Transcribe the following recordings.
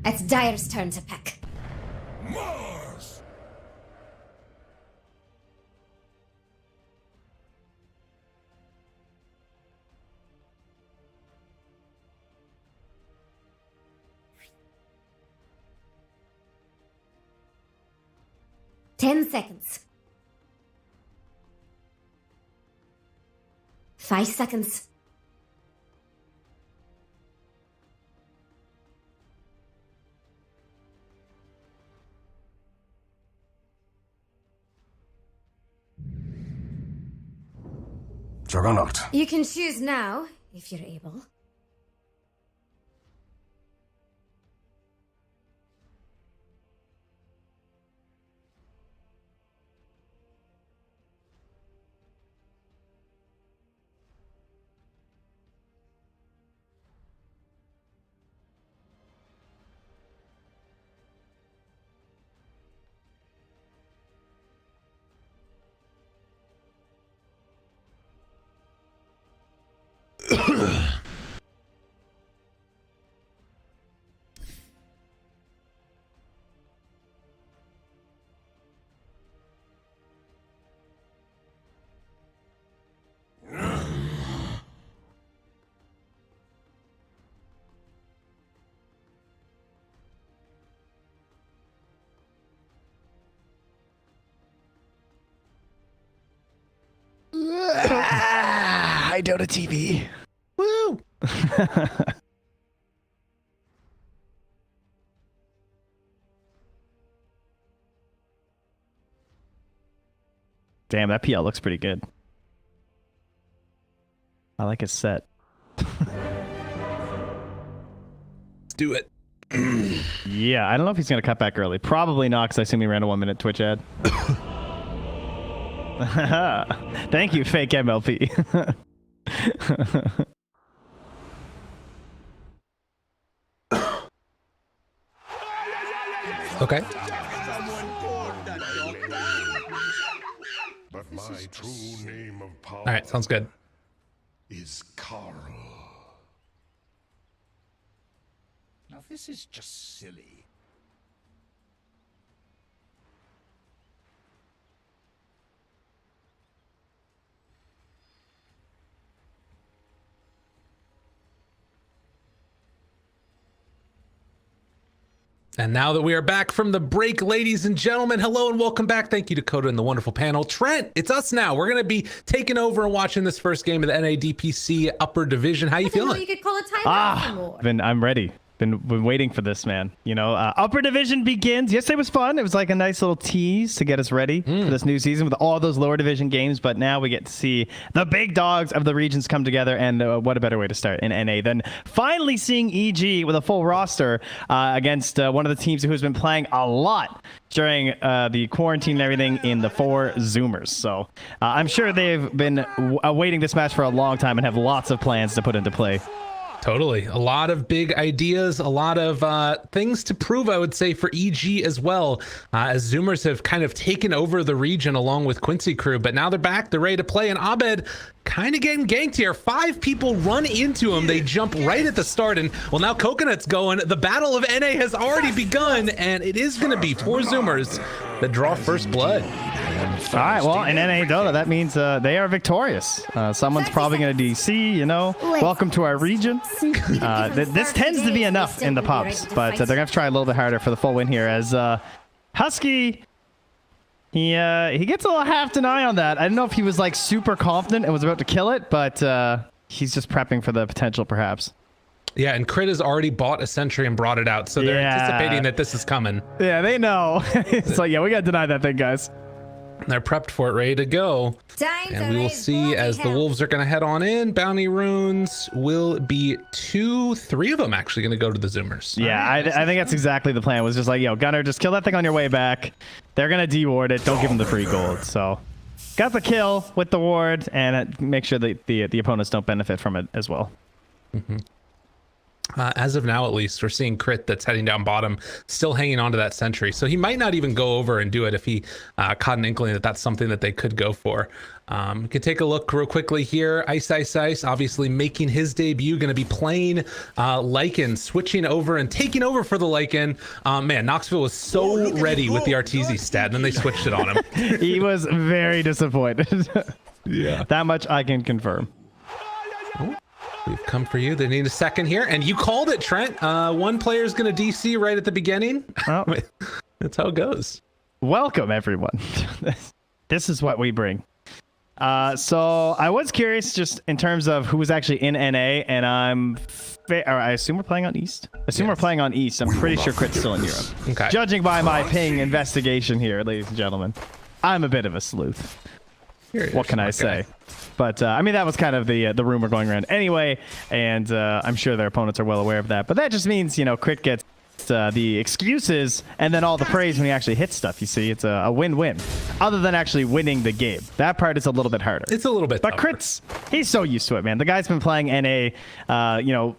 It's Dire's turn to pick. Mars! 10 seconds. 5 seconds. Juggernaut. You can choose now, if you're able. Hi, Dota TV. Woo! Damn, that PL looks pretty good. I like his set. Let's do it. Yeah, I don't know if he's going to cut back early. Probably not, because I assume he ran a 1-minute Twitch ad. Thank you, fake MLP. Okay. But my true name of power All right, sounds good. is Carl. Now this is just silly. And now that we are back from the break, ladies and gentlemen, hello and welcome back. Thank you, Dakota, and the wonderful panel. Trent, it's us now. We're going to be taking over and watching this first game of the NADPC Upper Division. How you feeling? You could call it time more. I'm ready. Been waiting for this, man. You know, Upper Division begins. Yesterday was fun. It was like a nice little tease to get us ready for this new season with all those lower division games. But now we get to see the big dogs of the regions come together. And what a better way to start in NA than finally seeing EG with a full roster against one of the teams who's been playing a lot during the quarantine and everything in the 4 Zoomers. So I'm sure they've been awaiting this match for a long time and have lots of plans to put into play. Totally. A lot of big ideas, a lot of things to prove, I would say, for EG as well, as Zoomers have kind of taken over the region along with Quincy Crew. But now they're back, they're ready to play, and Abed kind of getting ganked here. 5 people run into him. They jump right at the start, and well, now Coconut's going. The battle of NA has already begun, and it is going to be 4 Zoomers that draw first blood. All right, well, in NA Dota, that means they are victorious. Someone's probably going to DC, you know. Welcome to our region. This tends to be enough in the pops, but they're going to have to try a little bit harder for the full win here as Husky, he gets a little half-deny on that. I don't know if he was like super confident and was about to kill it, but he's just prepping for the potential perhaps. Yeah, and Crit has already bought a Sentry and brought it out, so they're anticipating that this is coming. Yeah, they know. It's like, yeah, we got to deny that thing, guys. They're prepped for it, ready to go. And we will see as the Wolves are going to head on in. Bounty runes will be 3 of them actually going to go to the Zoomers. Yeah, I think that's exactly the plan. Was just like, yo, Gunner, just kill that thing on your way back. They're going to deward it. Don't give them the free gold. So got the kill with the ward and make sure that the opponents don't benefit from it as well. As of now, at least, we're seeing Crit that's heading down bottom, still hanging on to that sentry. So he might not even go over and do it if he caught an inkling that that's something that they could go for. We can take a look real quickly here. Ice, obviously making his debut, going to be playing Lycan, switching over and taking over for the Lycan. Man, Knoxville was so ready with the Arteezy stat, and then they switched it on him. He was very disappointed. Yeah. That much I can confirm. We've come for you. They need a second here, and you called it, Trent. One player's going to DC right at the beginning. Well, That's how it goes. welcome, everyone. This is what we bring. So I was curious just in terms of who was actually in NA, and I assume we're playing on East. We're playing on East. I'm pretty sure Crit's still in Europe. Okay. Judging by my ping investigation here, ladies and gentlemen, I'm a bit of a sleuth. What can I say? But I mean, that was kind of the rumor going around anyway, and I'm sure their opponents are well aware of that. But that just means, you know, Crit gets the excuses and then all the praise when he actually hits stuff. You see, it's a win-win. Other than actually winning the game, that part is a little bit harder. It's a little bit But tougher. Crit's, he's so used to it, man. The guy's been playing NA, you know,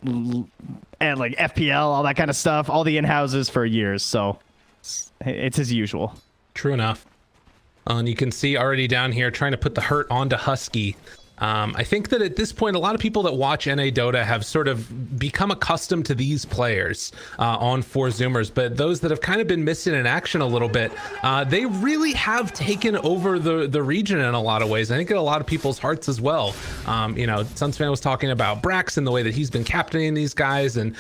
and like FPL, all that kind of stuff, all the in-houses for years. So it's his usual. True enough. And you can see already down here trying to put the hurt onto Husky. I think that at this point, a lot of people that watch NA Dota have sort of become accustomed to these players on 4Zoomers, but those that have kind of been missing in action a little bit, they really have taken over the region in a lot of ways. I think in a lot of people's hearts as well. You know, Sunsfan was talking about Brax and the way that he's been captaining these guys and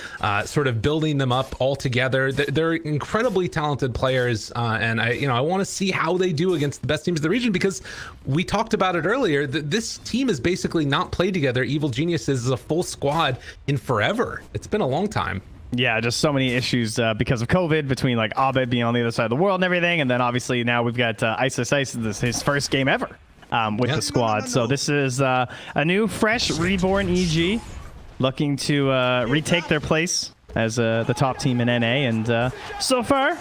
sort of building them up all together. They're incredibly talented players, and I want to see how they do against the best teams of the region, because we talked about it earlier. This team has basically not played together. Evil Geniuses is a full squad in forever. It's been a long time. Yeah, just so many issues because of COVID between like Abed being on the other side of the world and everything. And then obviously now we've got Ice, this is his first game ever with the squad. So this is a new, fresh, reborn EG looking to retake their place as the top team in NA. And so far,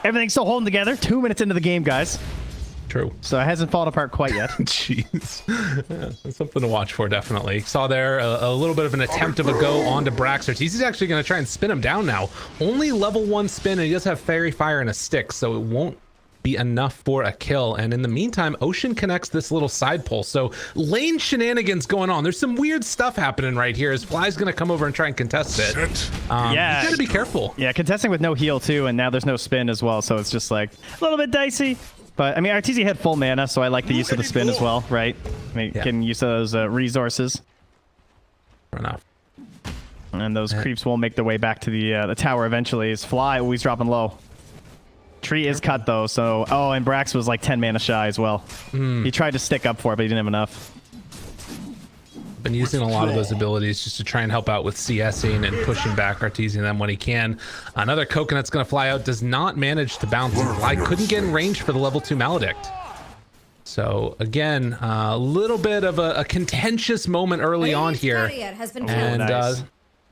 everything's still holding together. 2 minutes into the game, guys. True. So it hasn't fallen apart quite yet. Jeez. Yeah, that's something to watch for, definitely. Saw there a little bit of an attempt of a go onto Braxter. He's actually going to try and spin him down now. Only level 1 spin, and he does have Fairy Fire and a stick, so it won't be enough for a kill. And in the meantime, Ocean connects this little side pole. So lane shenanigans going on. There's some weird stuff happening right here as Fly's going to come over and try and contest it. Yeah. You got to be careful. Yeah, contesting with no heal too, and now there's no spin as well, so it's just like a little bit dicey. But I mean, Arteezy had full mana, so I like the use of the spin as well, right? I mean, getting use of those resources. Fair enough. And those creeps will make their way back to the tower eventually. As Fly always dropping low. Tree is cut though, so and Brax was like 10 mana shy as well. He tried to stick up for it, but he didn't have enough. Been using a lot of those abilities just to try and help out with CSing and pushing back Arteezy them when he can. Another Coconut's going to fly out, does not manage to bounce. Fly couldn't get in range for the level 2 Maledict. So again, a little bit of a contentious moment early on here. Has been And Nice.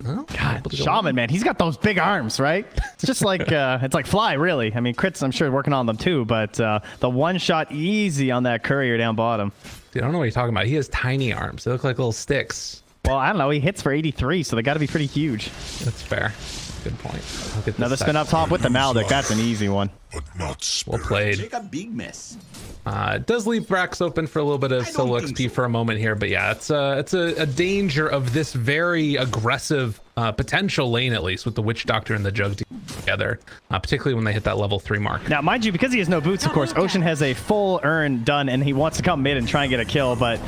well, God, Shaman, man, he's got those big arms, right? It's just like it's like Fly, really. I mean, Crits, I'm sure working on them too, but the one shot easy on that courier down bottom. Dude, I don't know what you're talking about. He has tiny arms. They look like little sticks. Well, I don't know. He hits for 83, so they got to be pretty huge. That's fair. Good point. Look at Another this spin side. up top with the Maledict. That's an easy one. Well played. Take a big mess. It does leave Brax open for a little bit of solo XP for a moment here, but yeah, it's a danger of this very aggressive potential lane, at least with the Witch Doctor and the Jug together, particularly when they hit that level 3 mark. Now, mind you, because he has no boots, of course, Ocean has a full earn done, and he wants to come mid and try and get a kill, but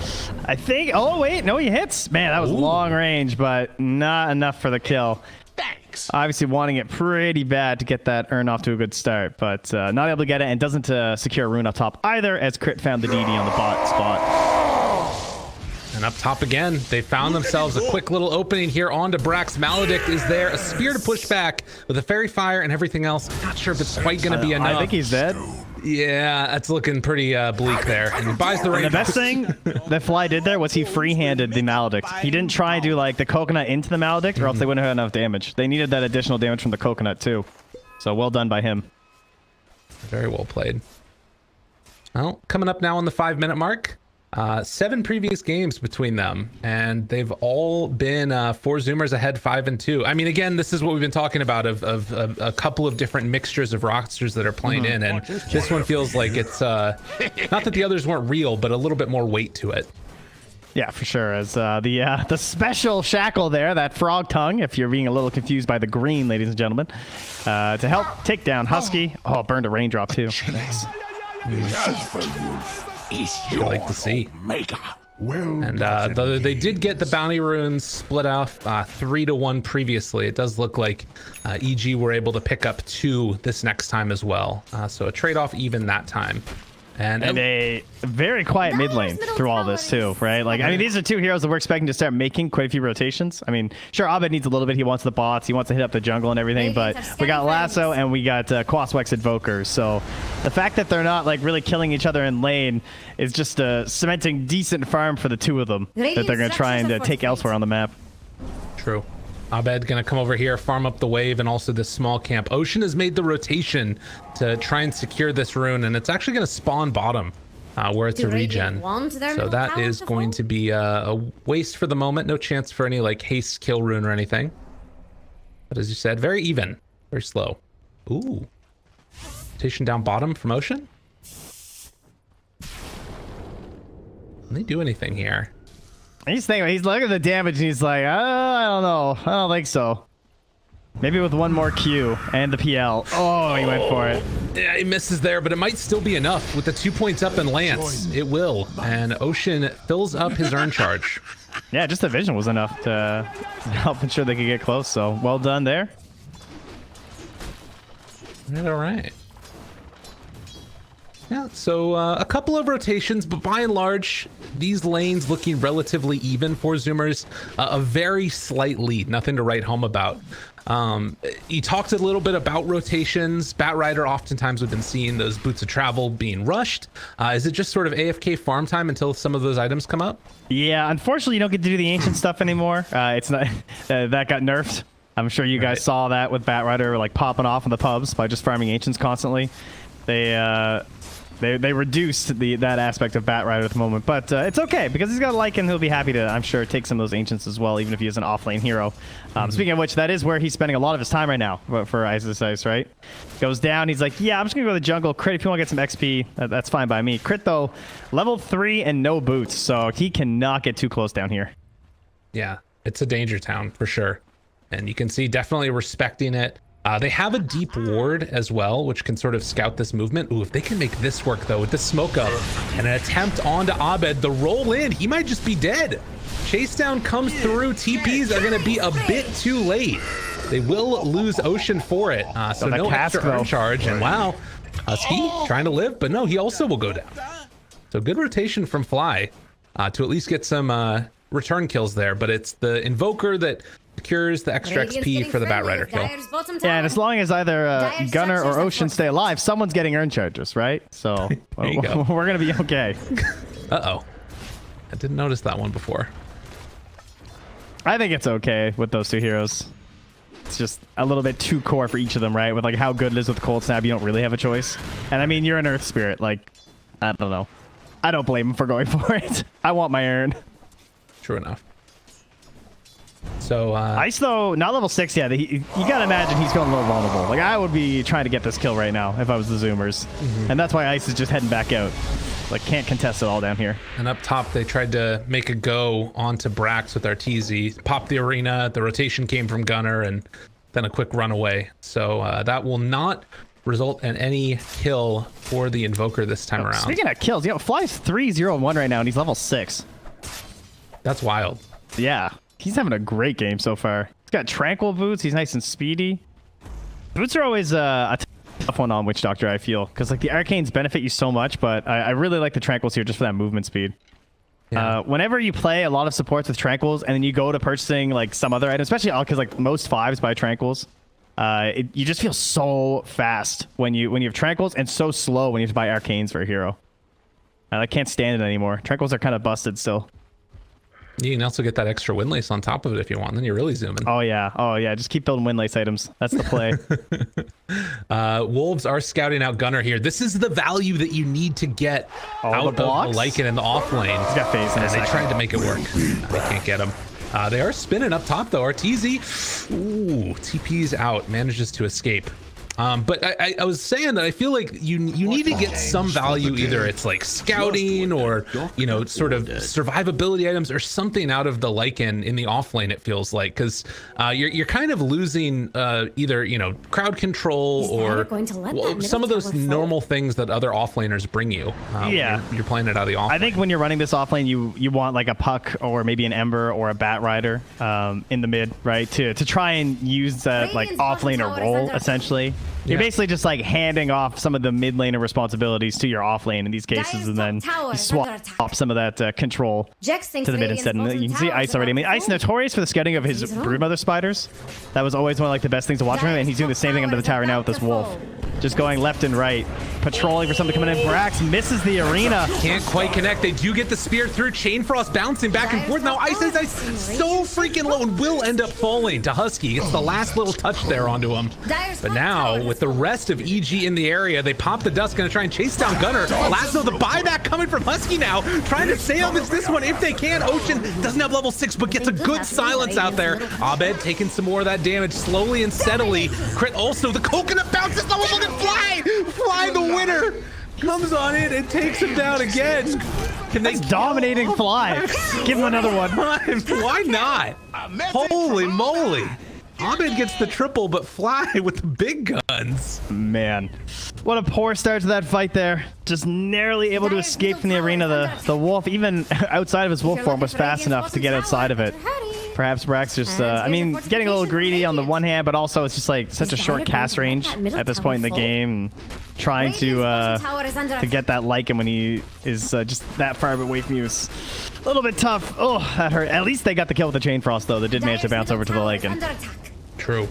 I think... Oh, wait. No, he hits. Man, that was long range, but not enough for the kill. Thanks. Obviously wanting it pretty bad to get that Urn off to a good start, but not able to get it, and doesn't secure a rune up top either, as Crit found the DD on the bot spot. And up top again, they found themselves a quick little opening here onto Brax. Maledict is there, a spear to push back with a Fairy Fire and everything else. I'm not sure if it's quite going to be enough. I think he's dead. Yeah, that's looking pretty bleak there. And he buys the range. And the best thing that Fly did there was he free-handed the Maledict. He didn't try and do like the coconut into the Maledict, or else they wouldn't have enough damage. They needed that additional damage from the coconut too. So well done by him. Very well played. Well, coming up now on the 5-minute mark. 7 previous games between them, and they've all been 4 Zoomers ahead 5-2. I mean, again, this is what we've been talking about of a couple of different mixtures of rosters that are playing in, and this one feels like it's not that the others weren't real, but a little bit more weight to it. Yeah, for sure. As the special shackle there, that frog tongue, if you're being a little confused by the green, ladies and gentlemen, to help take down Husky. Oh, burned a raindrop too. Nice. You like to see. And though they did get the bounty runes split off 3-1 previously, it does look like EG were able to pick up 2 this next time as well. So a trade-off even that time. And a very quiet mid lane through all this too, right? Like, I mean, these are 2 heroes that we're expecting to start making quite a few rotations. I mean, sure, Abed needs a little bit. He wants the bots. He wants to hit up the jungle and everything. But we got Lasso and we got Quaswex Invokers. So the fact that they're not like really killing each other in lane is just cementing decent farm for the 2 of them that they're going to try and take elsewhere on the map. True. Abed gonna come over here, farm up the wave, and also this small camp. Ocean has made the rotation to try and secure this rune, and it's actually gonna spawn bottom where it's a regen. So that is going to be a waste for the moment. No chance for any like haste kill rune or anything. But as you said, very even, very slow. Ooh. Rotation down bottom from Ocean. Can they do anything here? He's thinking, he's looking at the damage and he's like, I don't know. I don't think so. Maybe with 1 more Q and the PL. Oh, he went for it. Yeah, he misses there, but it might still be enough with the 2 points up and Lance. It will. And Ocean fills up his earn charge. Yeah, just the vision was enough to help ensure they could get close. So well done there. All right. Yeah, so a couple of rotations, but by and large, these lanes looking relatively even for Zoomers. A very slight lead, nothing to write home about. You talked a little bit about rotations. Batrider, oftentimes we've been seeing those boots of travel being rushed. Is it just sort of AFK farm time until some of those items come up? Yeah, unfortunately, you don't get to do the ancient stuff anymore. It's not that got nerfed. I'm sure you guys saw that with Batrider like popping off in the pubs by just farming ancients constantly. They reduced that aspect of Batrider at the moment, but it's okay because he's got Lycan. He'll be happy to, I'm sure, take some of those ancients as well, even if he is an off-lane hero. Speaking of which, that is where he's spending a lot of his time right now for Isis Ice, right? Goes down. He's like, yeah, I'm just gonna go to the jungle. Crit if you want to get some XP. That's fine by me. Crit though, level 3 and no boots, so he cannot get too close down here. Yeah, it's a danger town for sure, and you can see definitely respecting it. They have a deep ward as well, which can sort of scout this movement. Ooh, if they can make this work, though, with the smoke up and an attempt onto Abed, the roll in, he might just be dead. Chase down comes through. TPs are going to be a bit too late. They will lose Ocean for it. So no extra earn charge. And wow, Husky trying to live, but no, he also will go down. So good rotation from Fly to at least get some return kills there. But it's the Invoker that secures the extra XP for the Batrider kill. Yeah, and as long as either Gunner or Ocean stay alive, someone's getting earn charges, right? So we're gonna be okay. Uh-oh. I didn't notice that one before. I think it's okay with those 2 heroes. It's just a little bit too core for each of them, right? With like how good it is with Cold Snap, you don't really have a choice. And I mean, you're an Earth Spirit. Like, I don't know. I don't blame him for going for it. I want my earn. True enough. So Ice though, not level 6 yet. You gotta imagine he's feeling a little vulnerable. Like I would be trying to get this kill right now if I was the Zoomers, and that's why Ice is just heading back out. Like can't contest it all down here. And up top, they tried to make a go onto Brax with Arteezy, popped the arena. The rotation came from Gunner, and then a quick run away. So that will not result in any kill for the Invoker this time around. Speaking of kills, Fly's 3-0-1 right now, and he's level 6. That's wild. Yeah. He's having a great game so far. He's got tranquil boots. He's nice and speedy. Boots are always a tough one on Witch Doctor, I feel, because like the arcanes benefit you so much, but I really like the tranquils here just for that movement speed. Yeah. Whenever you play a lot of supports with tranquils and then you go to purchasing like some other item, especially because like most 5s buy tranquils, you just feel so fast when you have tranquils and so slow when you have to buy arcanes for a hero. I can't stand it anymore. Tranquils are kind of busted still. You can also get that extra windlace on top of it if you want. Then you're really zooming. Oh yeah. Just keep building windlace items. That's the play. Wolves are scouting out Gunner here. This is the value that you need to get All out the of the blocks? Lycan in the off lane. He's got phase in a And they second. tried to make it work. They can't get him. They are spinning up top though. Arteezy, ooh, TP's out, manages to escape. But I was saying that I feel like you need to get some value. Either it's like scouting or, you know, sort of survivability items or something out of the Lycan in the off lane, it feels like, because you're kind of losing either, you know, crowd control Is or Dyer going to let that some of middle those tower fall? normal things that other offlaners bring you. Yeah. You're playing it out of the off I think when you're running this off lane, you want like a Puck or maybe an Ember or a Bat Rider in the mid, right? To try and use that like Radiant's off bottom laner tower is role under attack. essentially. You're Yeah. basically just like handing off some of the mid laner responsibilities to your off lane in these cases, Dyer's and then top tower you is under swap attack. some of that control Jax thinks to the mid Radiant's instead. And bottom you can see tower Ice is already. I mean, about Ice to fall. notorious for the scouting of his He's wrong. Broodmother spiders. That was always one of like the best things to watch from him, and he's doing the same thing under the tower now with this wolf. Just going left and right, patrolling for something coming in. Brax misses the arena. Can't quite connect. They do get the spear through. Chain Frost bouncing back and forth. Now Ice is so freaking low and will end up falling to Husky. It's the last little touch there onto him. Dyer's But top now, tower with is the falling. rest of EG in the area, they pop the dust, gonna try and chase down Gunner. Lasso, the buyback coming from Husky now, trying to salvage this one if they can. Ocean doesn't have level 6, but gets a good silence out there. Abed taking some more of that damage slowly and steadily. Crit also, the coconut bounces. No one looking fly! Fly the winner! Comes on in and takes him down again. Can they Dominating fly. Give him another one. Why not? Holy moly. Abed gets the triple, but Fly with the big guns. Man, what a poor start to that fight there. Just narrowly able to Dyer's escape middle from the tower arena. is under The wolf, even outside of his wolf If you're form, looking was for fast Radiant's enough to bottom get tower, outside of it. hurry. Perhaps Brax just, And I mean, here's a getting a little fortification greedy on the Radiant. one hand, but also it's just like such a Is short Dyer cast going to let range that middle at this tower point in the fall? game. Trying to Radiant's bottom tower is under to get that Lycan when he is just that far away from you is a little bit tough. Oh, that hurt. At least they got the kill with the Chain Frost, though. They did manage to Dyer's bounce over to the middle tower is Lycan. under attack. True.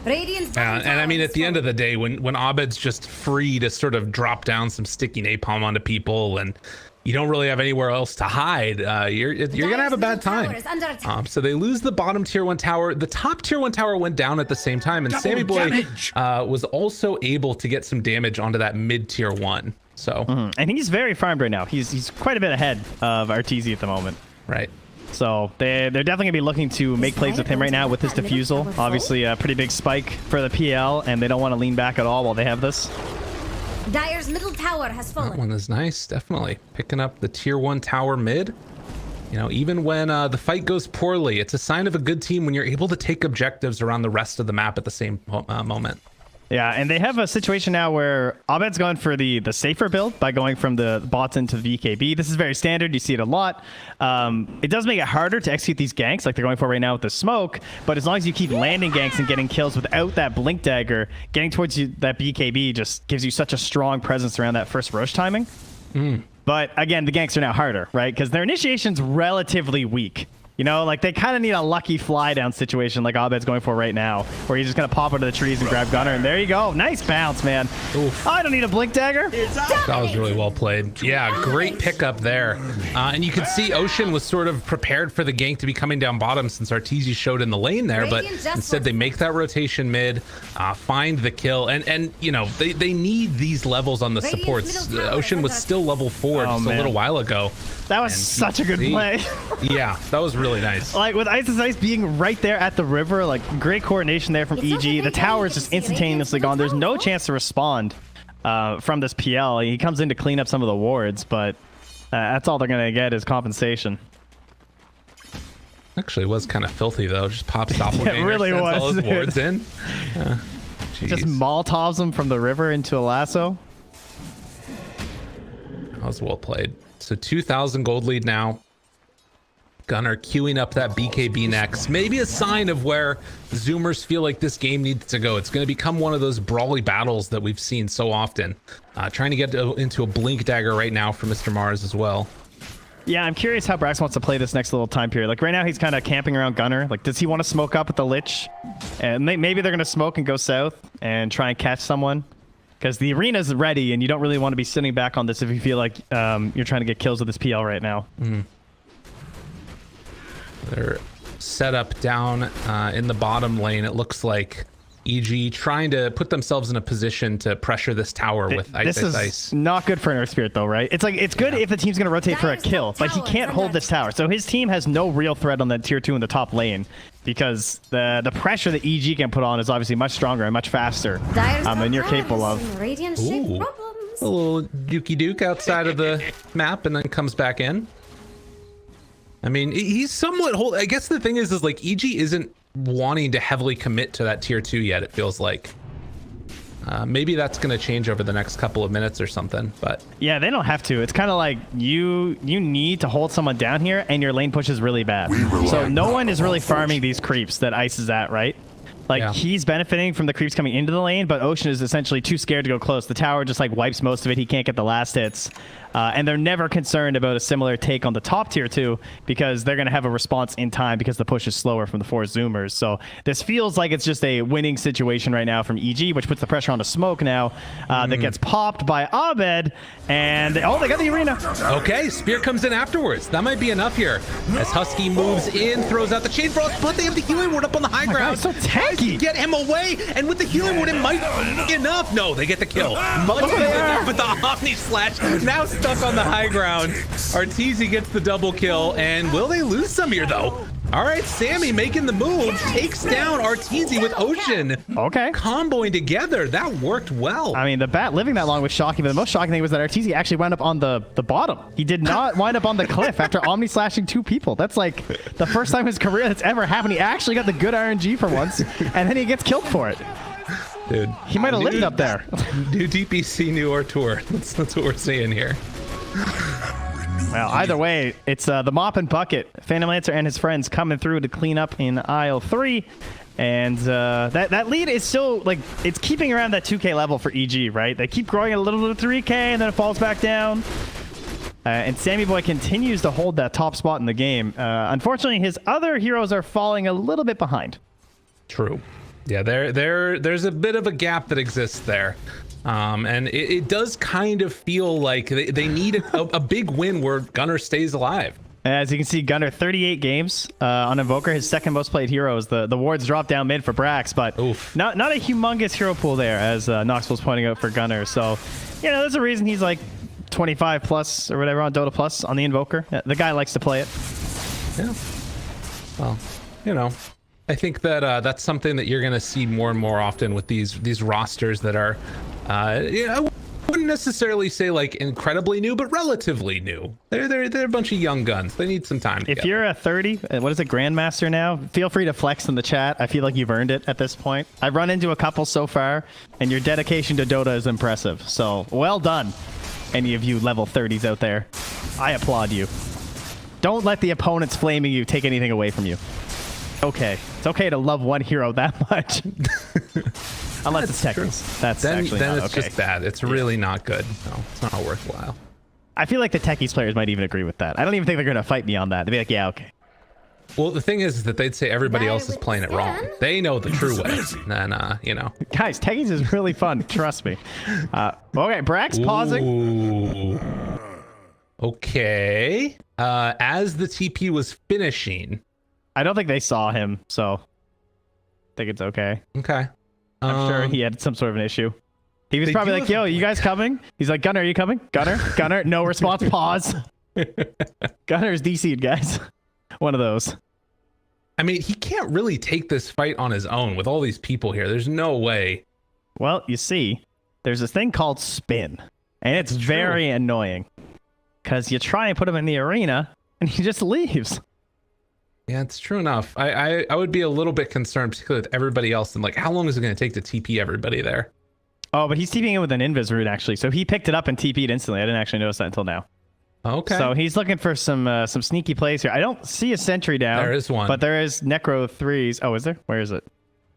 Radiant's bottom And I tower mean, is at the end of falling. the day, when Abed's just free to sort of drop down some sticky napalm onto people and you don't really have anywhere else to hide, you're gonna have a bad Dyer's middle tower time. is under attack. So they lose the bottom tier 1 tower. The top tier 1 tower went down at the same time, and Double Sammy Boy damage. was also able to get some damage onto that mid tier 1. So And he's very farmed right now. He's quite a bit ahead of Arteezy at the moment. right. So they're definitely going to be looking to make plays with him right now with his diffusal. Obviously, a pretty big spike for the PL, and they don't want to lean back at all while they have this. Dyer's middle tower has That fallen. one is nice, definitely. Picking up the tier 1 tower mid. You know, even when the fight goes poorly, it's a sign of a good team when you're able to take objectives around the rest of the map at the same moment. Yeah, and they have a situation now where Abed's gone for the safer build by going from the bots into the BKB. This is very standard. You see it a lot. It does make it harder to execute these ganks like they're going for right now with the smoke, but as long as you keep landing ganks and getting kills without that blink dagger, getting towards you, that BKB just gives you such a strong presence around that first Roche timing. But again, the ganks are now harder, right? Because their initiation's relatively weak. You know, like they kind of need a lucky fly down situation like Abed's going for right now, where he's just going to pop into the trees and grab Gunner. And there you go. Nice bounce, man. Oof. I don't need a blink dagger. That was really well played. Yeah, great pickup there. And you can see Ocean was sort of prepared for the gank to be coming down bottom since Arteezy showed in the lane there, but Radiant just instead they make that rotation mid, find the kill, and you know, they need these levels on the Radiant's supports. middle tower Ocean is was under still level 4 just a man. little while ago. That was And such a good see- play. Yeah, that was really nice. Like with Ice's Ice being right there at the river, like great coordination there from It's not EG. that The they tower don't is just get to see instantaneously Radiant's gone. There's middle no tower. chance to respond from this PL. He comes in to clean up some of the wards, but that's all they're going to get is compensation. Actually, it was kind of filthy though. Just pops doppelganger, really sends all was, his dude. wards in. Just Jeez. Molotovs him from the river into a lasso. That was well played. So 2,000 gold lead now. Gunner queuing up that BKB next. Maybe a sign of where Zoomers feel like this game needs to go. It's going to become one of those brawly battles that we've seen so often. Trying to get into a blink dagger right now for Mr. Mars as well. Yeah, I'm curious how Brax wants to play this next little time period. Like right now, he's kind of camping around Gunner. Like, does he want to smoke up with the Lich? And maybe they're going to smoke and go south and try and catch someone. Because the arena's ready, and you don't really want to be sitting back on this if you feel like you're trying to get kills with this PL right now. They're set up down in the bottom lane. It looks like EG trying to put themselves in a position to pressure this tower with This is ice. not good for Earth Spirit though, right? It's like it's good if the team's gonna rotate for a kill, but he can't hold this tower. So his team has no real threat on that tier 2 in the top lane because the pressure that EG can put on is obviously much stronger and much faster than you're capable of. Radiant shape Ooh. problems. A little Dookie Duke outside of the map and then comes back in. I mean, he's somewhat I guess the thing is like EG isn't wanting to heavily commit to that tier 2 yet, it feels like. Maybe that's going to change over the next couple of minutes or something, but Yeah, they don't have to. It's kind of like you need to hold someone down here and your lane push is really bad. So no one is really farming these creeps that Ice is at, right? Like Yeah. he's benefiting from the creeps coming into the lane, but Ocean is essentially too scared to go close. The tower just like wipes most of it. He can't get the last hits. And they're never concerned about a similar take on the top tier 2 because they're going to have a response in time because the push is slower from the 4 Zoomers. So this feels like it's just a winning situation right now from EG, which puts the pressure on to Smoke now. That gets popped by Abed. And they got the arena. okay, Spear comes in afterwards. That might be enough here. As Husky moves in, throws out the Chain Frost, but they have the Healing Ward up on the high ground. God, so tanky. Get him away, and with the Healing Ward, it might be enough. No, they get the kill. Much better, but the Omni Slash now stuck on the high ground. Arteezy gets the double kill, and will they lose some here, though? All right, Sammy making the move, takes down Arteezy with Ocean. Okay. Comboing together, that worked well. I mean, the bat living that long was shocking, but the most shocking thing was that Arteezy actually wound up on the bottom. He did not wind up on the cliff after Omni slashing 2 people. That's like the first time in his career that's ever happened. He actually got the good RNG for once, and then he gets killed for it. Dude, He might have lived up there. New DPC, new Tour. That's what we're seeing here. Well, either way, it's the mop and bucket. Phantom Lancer and his friends coming through to clean up in aisle 3. And that lead is still, like, it's keeping around that 2K level for EG, right? They keep growing a little bit to 3K, and then it falls back down. And Sammy Boy continues to hold that top spot in the game. Unfortunately, his other heroes are falling a little bit behind. True. Yeah, there's a bit of a gap that exists there. And it does kind of feel like they need a big win where Gunnar stays alive. As you can see, Gunnar 38 games on Invoker. His second most played hero is the wards drop down mid for Brax, but not a humongous hero pool there, as Knoxville's pointing out for Gunnar. So, you know, there's a reason he's like 25 plus or whatever on Dota Plus on the Invoker. The guy likes to play it. Yeah. Well, you know, I think that that's something that you're going to see more and more often with these rosters that are, you know, I wouldn't necessarily say like incredibly new, but relatively new. They're a bunch of young guns. They need some time. If you're a 30, what is it, Grandmaster now? Feel free to flex in the chat. I feel like you've earned it at this point. I've run into a couple so far, and your dedication to Dota is impressive. So well done, any of you level 30s out there. I applaud you. Don't let the opponents flaming you take anything away from you. Okay, it's okay to love one hero that much. Unless it's techies. That's actually then not it's okay. just bad. It's really not good. No, it's not worthwhile. I feel like the techies players might even agree with that. I don't even think they're going to fight me on that. They'd be like, yeah, okay. Well, the thing is that they'd say everybody else is playing it wrong. They know the true way. And, you know. Guys, techies is really fun. Trust me. Okay, Brax pausing. Ooh. Okay. As the TP was finishing. I don't think they saw him, so I think it's okay. Okay. I'm sure he had some sort of an issue. He was They probably do like, have yo, you guys coming? He's like, Gunnar, are you coming? Gunnar, no response, pause. Gunnar is DC'd, guys. One of those. I mean, he can't really take this fight on his own with all these people here. There's no way. Well, you see, there's this thing called spin, and it's very annoying because you try and put him in the arena, and he just leaves. Yeah, it's true enough. I would be a little bit concerned, particularly with everybody else, and like, how long is it going to take to TP everybody there? Oh, but he's TPing in with an invis root, actually. So he picked it up and TP'd instantly. I didn't actually notice that until now. Okay. So he's looking for some sneaky plays here. I don't see a sentry down. There is one. But there is Necro 3s. Oh, is there? Where is it?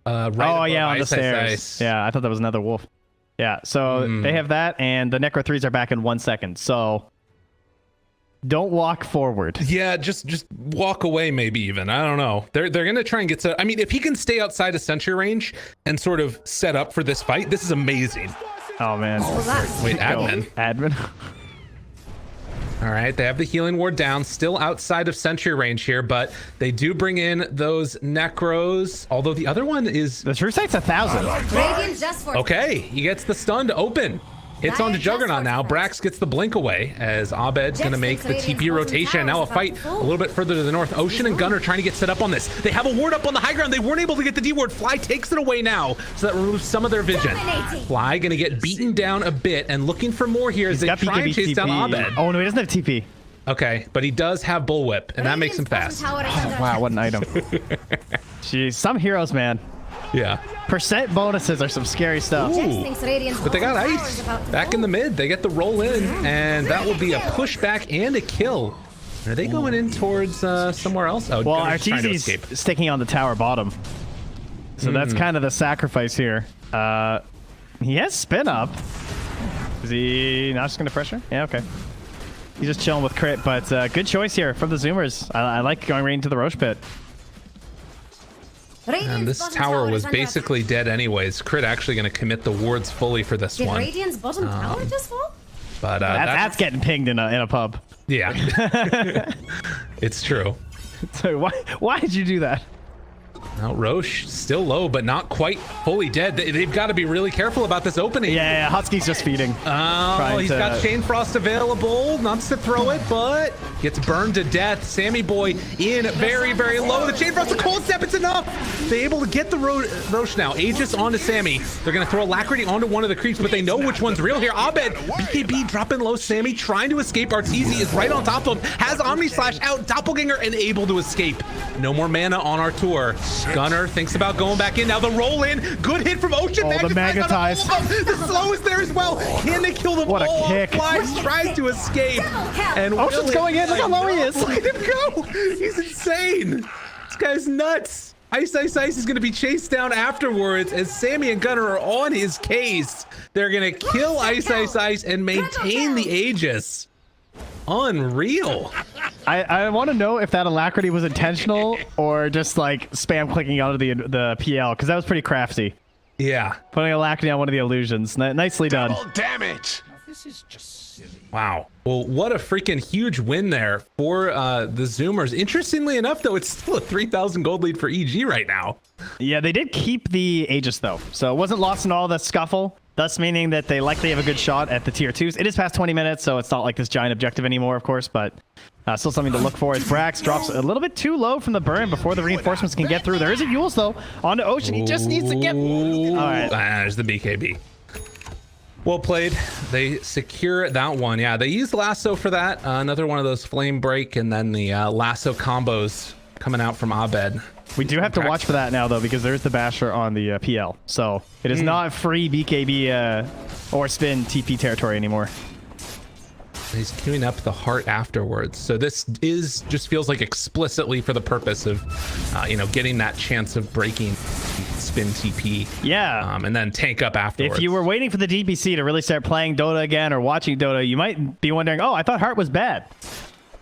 Right oh, yeah, on the Ice, stairs. Ice. Yeah, I thought that was another wolf. Yeah, so they have that, and the Necro 3s are back in 1 second. So don't walk forward. Yeah, just walk away, maybe even. I don't know. They're gonna try and get to. I mean, if he can stay outside of sentry range and sort of set up for this fight, this is amazing. Oh man. What was that? Wait, admin. Admin. All right, they have the healing ward down, still outside of sentry range here, but they do bring in those necros. Although the other one is The true sight's 1,000. Radiant just for okay. He gets the stun to open. Hits onto Juggernaut now. Brax gets the blink away as Abed's going to make the TP rotation. Now a fight a little bit further to the north. Ocean and Gunner trying to get set up on this. They have a ward up on the high ground. They weren't able to get the D ward. Fly takes it away now, so that removes some of their vision. Fly going to get beaten down a bit and looking for more here as they try and chase down Abed. Oh, no, he doesn't have TP. Okay, but he does have Bullwhip, and that makes him fast. Wow, what an item. Jeez, some heroes, man. Yeah. Percent bonuses are some scary stuff. Ooh. But they got ice back in the mid. They get the roll in, and that will be a pushback and a kill. Are they going in towards somewhere else? Oh, Well, Gunner's trying to Arteezy's escape. sticking on the tower bottom. So that's kind of the sacrifice here. He has spin up. Is he not just going to pressure? Yeah, okay. He's just chilling with crit, but good choice here from the Zoomers. I like going right into the Roche pit. And this tower was basically dead anyways. Crit actually going to commit the wards fully for this Did one. Radiant's bottom tower just fall? But That's getting pinged in a pub. yeah. It's true. So why did you do that? Now Roche still low, but not quite fully dead. They've got to be really careful about this opening. Yeah, Husky's just feeding. Oh, he's got Chain Frost available. Not to throw it, but gets burned to death. Sammy Boy in very, very low. The Chain Frost, the Cold Step, it's enough. They're able to get the Roche now. Aegis onto Sammy. They're going to throw Alacrity onto one of the creeps, but they know which one's real here. Abed, BKB dropping low. Sammy trying to escape. Arteezy is right on top of him. Has Omni Slash out. Doppelganger and able to escape. No more mana on our tour. Gunner thinks about going back in. Now the roll in. Good hit from Ocean. Oh, the Magnetize. The slow is there as well. Can they kill them What a all? kick. Flies tries to escape. And Ocean's going in. Look how low he is. Look at him go. He's insane. This guy's nuts. Ice is going to be chased down afterwards as Sammy and Gunner are on his case. They're going to kill Ice and maintain the Aegis. Unreal. I want to know if that Alacrity was intentional or just like spam clicking onto the PL, because that was pretty crafty. Yeah. Putting Alacrity on one of the illusions. Nicely done. Damage. Now this is just silly. Wow. Well, what a freaking huge win there for the Zoomers. Interestingly enough, though, it's still a 3,000 gold lead for EG right now. Yeah, they did keep the Aegis, though. So it wasn't lost in all the scuffle, thus meaning that they likely have a good shot at the tier 2s. It is past 20 minutes, so it's not like this giant objective anymore, of course, but still something to look for as Brax drops a little bit too low from the burn before the reinforcements can get through. There is a Eul's, though, onto Ocean. He just needs to get... All right. There's the BKB. Well played. They secure that one. Yeah, they used Lasso for that. Another one of those Flame Break and then the Lasso combos coming out from Abed. We do have to watch for that now, though, because there's the Basher on the PL. So it is not free BKB or spin TP territory anymore. He's queuing up the heart afterwards. So this is just feels like explicitly for the purpose of, getting that chance of breaking spin TP. Yeah. And then tank up afterwards. If you were waiting for the DPC to really start playing Dota again or watching Dota, you might be wondering, oh, I thought Heart was bad.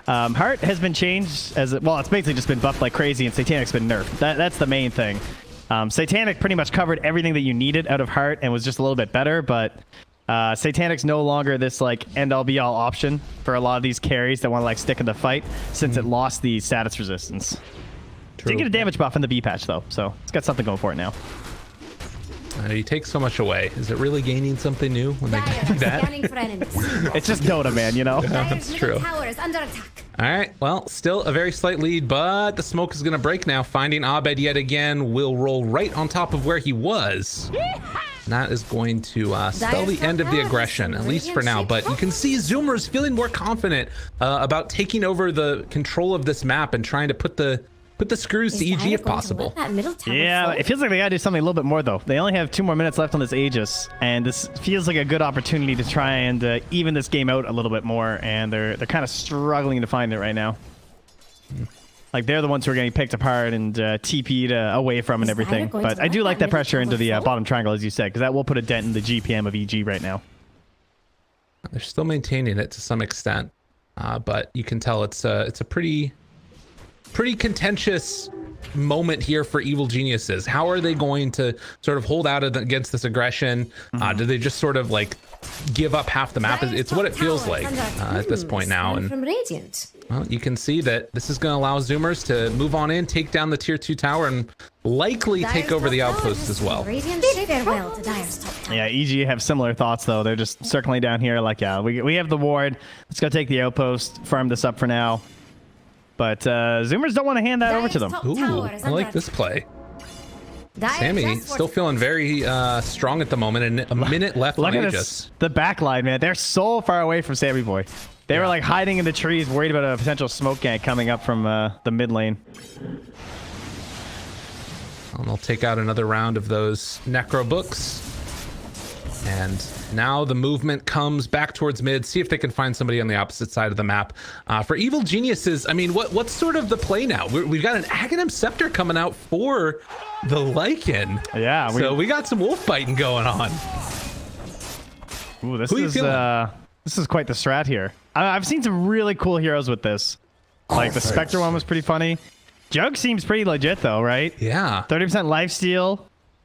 Heart has been changed it's basically just been buffed like crazy, and Satanic's been nerfed. That's the main thing. Satanic pretty much covered everything that you needed out of Heart and was just a little bit better, but Satanic's no longer this like end-all be-all option for a lot of these carries that want to like stick in the fight since it lost the status resistance. True. Did get a damage buff in the B patch though, so it's got something going for it now. You take so much away. Is it really gaining something new when they do that? Scanning for enemies. It's just Dota, man, you know? Dyer's true. middle tower is under attack. All right, well, still a very slight lead, but the smoke is going to break now. Finding Abed yet again will roll right on top of where he was. And that is going to spell the end of the aggression, at least for now. But you can see Zoomers feeling more confident about taking over the control of this map and trying to put the screws to EG if possible. Yeah, it feels like they gotta do something a little bit more though. They only have 2 more minutes left on this Aegis, and this feels like a good opportunity to try and even this game out a little bit more. And they're kind of struggling to find it right now. Like they're the ones who are getting picked apart and TP'd away from and everything. But I do like that pressure into the bottom triangle, as you said, because that will put a dent in the GPM of EG right now. They're still maintaining it to some extent, but you can tell it's a pretty contentious moment here for Evil Geniuses? How are they going to sort of hold out against this aggression? Do they just sort of like give up half the map? It's what it feels like at this point now. And from Radiant. well, you can see that this is going to allow Zoomers to move on in, take down the tier 2 tower, and likely take over the outpost as well. Radiant farewell to Dire's top tower. Yeah, EG have similar thoughts though. They're just circling down here like, yeah, we have the ward. Let's go take the outpost, farm this up for now. But Zoomers don't want to hand that over to them. Ooh, I like this play. Sammy still feeling very strong at the moment, and a minute left Look on at Aegis. the back line, man. They're so far away from Sammy Boy. They were like hiding in the trees, worried about a potential smoke gank coming up from the mid lane. And they'll take out another round of those Necro books. And now the movement comes back towards mid. See if they can find somebody on the opposite side of the map. For Evil Geniuses, I mean, what's sort of the play now? We've got an Aghanim Scepter coming out for the Lycan. Yeah. So we got some wolf biting going on. Ooh, this Who you feeling? this is quite the strat here. I've seen some really cool heroes with this. Like the Spectre one was pretty funny. Jug seems pretty legit though, right? Yeah. 30% lifesteal.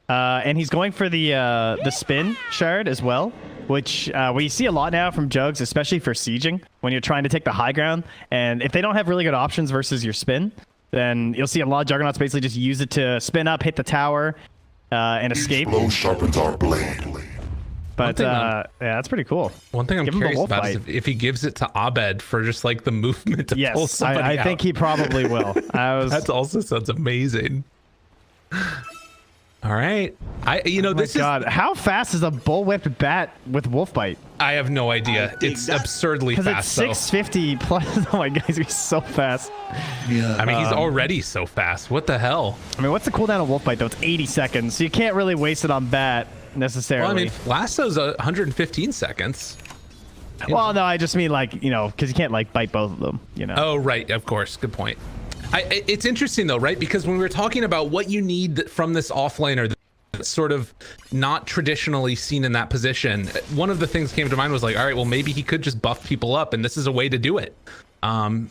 And he's going for the spin shard as well, which we see a lot now from Jugs, especially for sieging when you're trying to take the high ground. And if they don't have really good options versus your spin, then you'll see a lot of Juggernauts basically just use it to spin up, hit the tower, and escape. Blow sharpens our blade. But yeah, that's pretty cool. One thing I'm Give him the curious wolf about is bite. if he gives it to Abed for just like the movement to pull Yes, somebody I think he probably will. That also sounds amazing. All right. This God, how fast is a bullwhip bat with wolf bite? I have no idea. It's absurdly Because it's fast, though. 650 plus. Oh my God, he's so fast. Yeah. I mean, he's already so fast. What the hell? I mean, what's the cooldown of wolf bite though? It's 80 seconds, so you can't really waste it on bat necessarily. Well, I mean, Lasso's 115 seconds. Well, no, I just mean like, because you can't like bite both of them, Oh, right. Of course. Good point. It's interesting though, right? Because when we were talking about what you need from this offlaner that's sort of not traditionally seen in that position, one of the things came to mind was like, all right, well, maybe he could just buff people up, and this is a way to do it.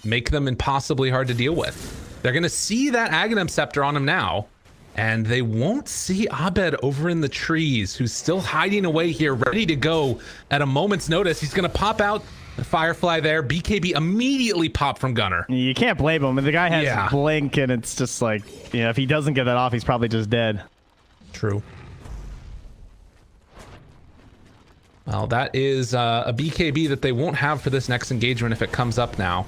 Make them impossibly hard to deal with. They're going to see that Aghanim Scepter on him now, and they won't see Abed over in the trees, who's still hiding away here, ready to go at a moment's notice. He's going to pop out. The Firefly there. BKB immediately popped from Gunner. You can't blame him. The guy has Yeah. blink, and it's just like, if he doesn't get that off, he's probably just dead. True. Well, that is a BKB that they won't have for this next engagement if it comes up now.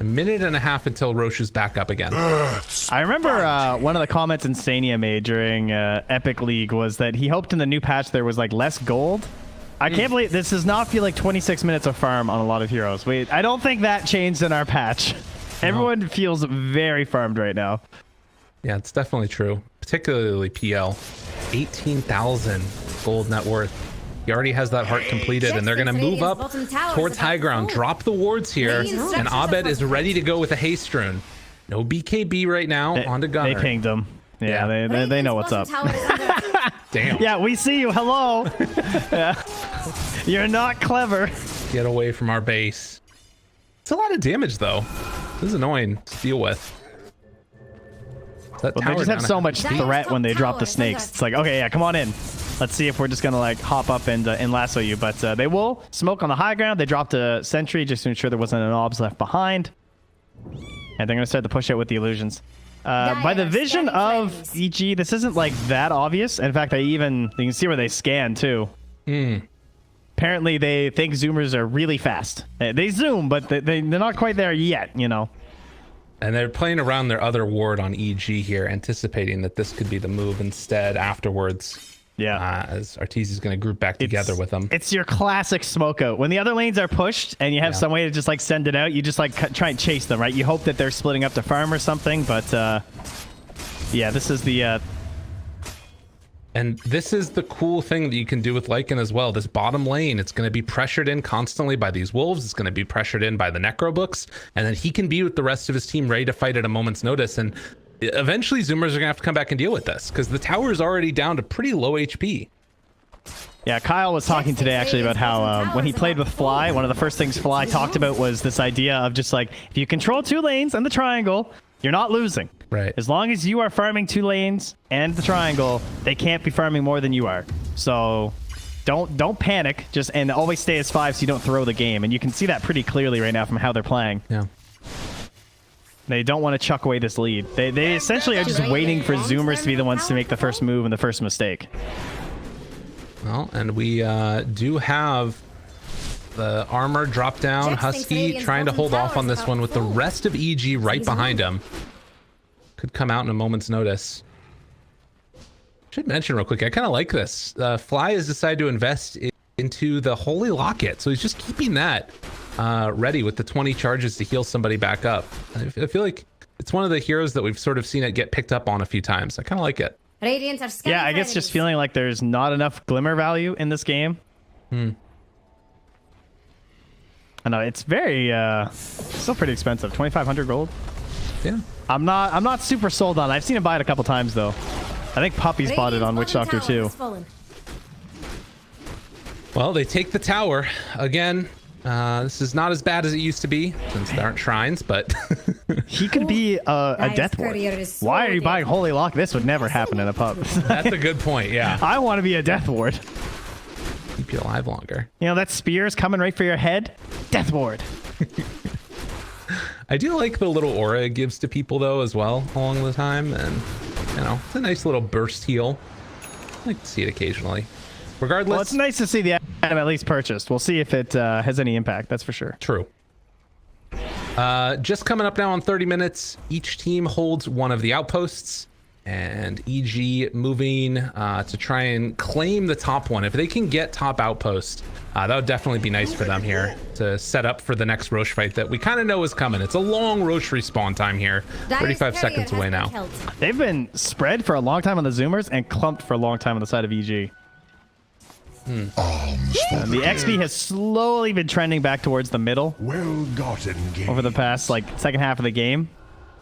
A minute and a half until Roche is back up again. I remember one of the comments Insania made during Epic League was that he hoped in the new patch there was like less gold. I can't believe this does not feel like 26 minutes of farm on a lot of heroes. I don't think that changed in our patch. Everyone feels very farmed right now. Yeah, it's definitely true. Particularly PL. 18,000 gold net worth. He already has that heart completed, and they're going to move up towards high ground. Drop the wards here, and Abed is ready to go with a haste rune. No BKB right now onto Gunner. They pinged him. Yeah, Yeah. they know what's up. Damn. Yeah, we see you. Hello. Yeah. You're not clever. Get away from our base. It's a lot of damage, though. This is annoying to deal with. That Well, they tower just have down so at- much threat when they drop the snakes. It's like, okay, yeah, come on in. Let's see if we're just gonna like hop up and lasso you. But they will smoke on the high ground. They dropped a sentry just to ensure there wasn't an obs left behind. And they're gonna start the push out with the illusions. By the vision of EG, this isn't like that obvious. In fact, you can see where they scan too. Apparently, they think zoomers are really fast. They zoom, but they're not quite there yet. And they're playing around their other ward on EG here, anticipating that this could be the move instead afterwards. Yeah. As Arteezy is going to group back together with them. It's your classic smoke out. When the other lanes are pushed and you have some way to just like send it out, you just like try and chase them, right? You hope that they're splitting up to farm or something, but yeah, this is the And this is the cool thing that you can do with Lycan as well. This bottom lane, it's going to be pressured in constantly by these wolves. It's going to be pressured in by the Necro books. And then he can be with the rest of his team ready to fight at a moment's notice. And eventually Zoomers are going to have to come back and deal with this because the tower is already down to pretty low HP. Yeah, Kyle was talking today actually about how when he played with Fly, one of the first things Fly talked about was this idea of just like, if you control two lanes and the triangle, You're not losing. Right. As long as you are farming 2 lanes and the triangle, they can't be farming more than you are. So don't panic. And always stay as 5 so you don't throw the game. And you can see that pretty clearly right now from how they're playing. Yeah. They don't want to chuck away this lead. They essentially are just waiting for Zoomers to be the ones to make the first move and the first mistake. Well, and we do have the armor drop down. Jax thinks Husky Radiant's trying to bottom hold off tower on is this one with the about rest of EG right He's behind on. him. Could come out in a moment's notice. Should mention real quick, I kind of like this. Fly has decided to invest into the Holy Locket, so he's just keeping that ready with the 20 charges to heal somebody back up. I feel like it's one of the heroes that we've sort of seen it get picked up on a few times. I kind of like it. Radiants are scanning Yeah, I for guess just enemies. feeling like there's not enough glimmer value in this game. I know it's very still pretty expensive. 2,500 gold. Yeah. I'm not super sold on it. I've seen him buy it a couple times though. I think Puppy's bought it on Witch Radiant's Doctor bottom tower too. has fallen. Well, they take the tower again. This is not as bad as it used to be since there aren't shrines, but He could be a Nice death ward. courier is so Why are you good. buying Holy Lock? This would never happen in a pub. that's a good point. Yeah. I want to be a death ward. Keep you alive longer. You know that spear's coming right for your head. Death ward. I do like the little aura it gives to people though as well along the time, and you know, it's a nice little burst heal. I like to see it occasionally. Regardless, Well, it's nice to see the item at least purchased. We'll see if it has any impact. That's for sure. true. Just coming up now on 30 minutes. Each team holds one of the outposts, and EG moving to try and claim the top one. If they can get top outpost, that would definitely be nice for them here to set up for the next Roche fight that we kind of know is coming. It's a long Roche respawn time here. Dire's 35 courier seconds has away been now. killed. They've been spread for a long time on the Zoomers and clumped for a long time on the side of EG. The XP has slowly been trending back towards the middle Well-gotten game. over the past second half of the game,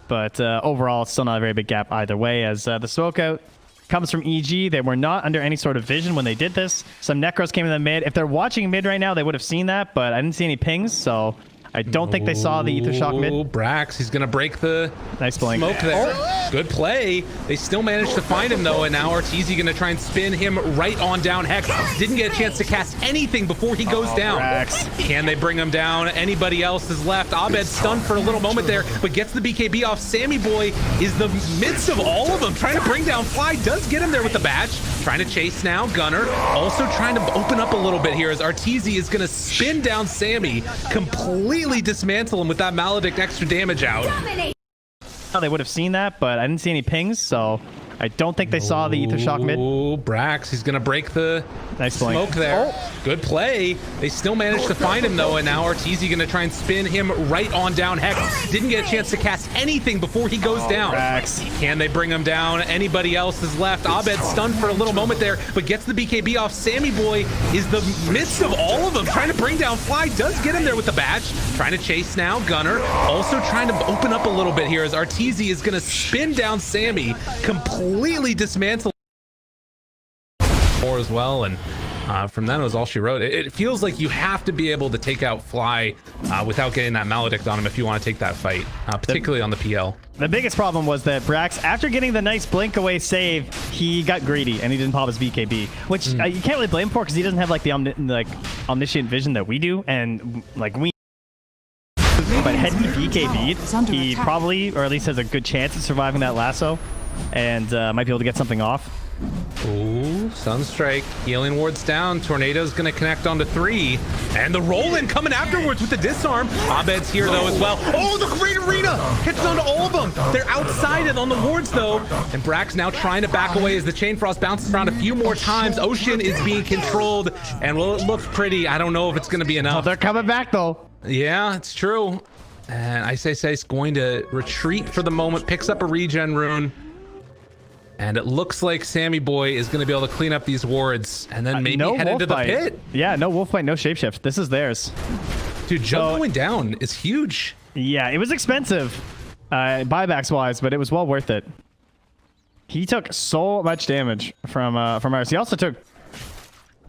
but overall, it's still not a very big gap either way. As the smoke out comes from EG, they were not under any sort of vision when they did this. Some Necros came in the mid. If they're watching mid right now, they would have seen that, but I didn't see any pings, so I don't think they saw the Ether Shock mid. Brax, he's gonna break the Nice blink. smoke there. Good play. They still managed to find him though, and now Arteezy gonna try and spin him right on down. Hex didn't get a chance to cast anything before he goes down. Brax. Can they bring him down? Anybody else is left. Abed stunned for a little moment there, but gets the BKB off. Sammy Boy is the midst of all of them, trying to bring down Fly. Does get him there with the badge. Trying to chase now. Gunner also trying to open up a little bit here as Arteezy is gonna spin down Sammy, completely dismantle him with that Maledict extra damage out. Dominate. They would have seen that, but I didn't see any pings, so I don't think they saw the Ether Shock mid. Oh, Brax, he's gonna break the Nice blink. smoke there. Good play. They still managed to find him though, and now Arteezy gonna try and spin him right on down. Hex didn't get a chance to cast anything before he goes down. Brax. Can they bring him down? Anybody else is left. Abed stunned for a little moment there, but gets the BKB off. Sammy Boy is the midst of all of them, trying to bring down Fly. Does get him there with the badge. Trying to chase now. Gunner also trying to open up a little bit here as Arteezy is gonna spin down Sammy, completely dismantle more as well, and from then it was all she wrote. It feels like you have to be able to take out Fly without getting that Maledict on him if you want to take that fight, particularly on the PL. The biggest problem was that Brax, after getting the nice blink away save, he got greedy and he didn't pop his BKB, which you can't really blame him for because he doesn't have like the omniscient vision that we do, and like we. But had he BKB'd, he probably, or at least has a good chance of surviving that lasso, and might be able to get something off. Ooh, Sunstrike, healing wards down. Tornado's gonna connect onto 3, and the roll-in coming afterwards with the disarm. Abed's here though as well. Oh, the great arena hits onto all of them. They're outside it on the wards though, and Brax now trying to back away as the Chain Frost bounces around a few more times. Ocean is being controlled, and well, it looks pretty. I don't know if it's gonna be Oh, enough. they're coming back though. Yeah, it's true. And Isai's going to retreat for the moment, picks up a regen rune. And it looks like Sammy Boy is going to be able to clean up these wards and then maybe no head wolf into the bite. pit. Yeah, no wolf fight, no shapeshift. This is theirs. Dude, Jump So- going down is huge. Yeah, it was expensive, buybacks wise, but it was well worth it. He took so much damage from ours. He also took.